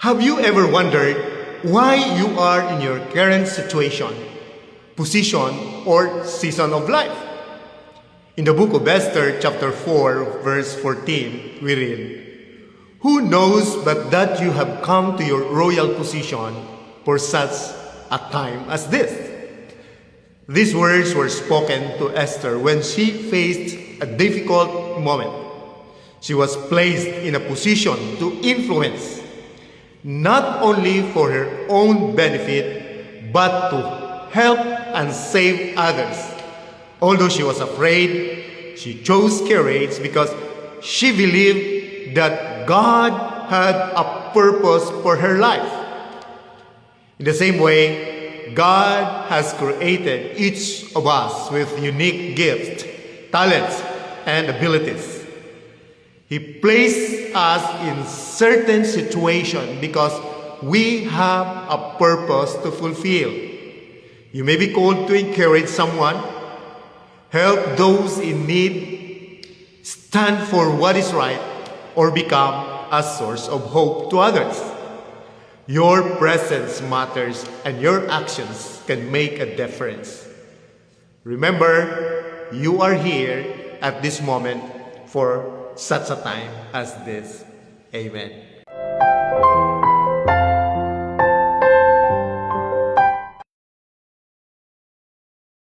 Have you ever wondered why you are in your current situation, position, or season of life? In the book of Esther, chapter 4, verse 14, we read, "Who knows but that you have come to your royal position for such a time as this?" These words were spoken to Esther when she faced a difficult moment. She was placed in a position to influence, not only for her own benefit, but to help and save others. Although she was afraid, she chose courage because she believed that God had a purpose for her life. In the same way, God has created each of us with unique gifts, talents, and abilities. He placed us in certain situations because we have a purpose to fulfill. You may be called to encourage someone, help those in need, stand for what is right, or become a source of hope to others. Your presence matters and your actions can make a difference. Remember, you are here at this moment for such a time as this. Amen.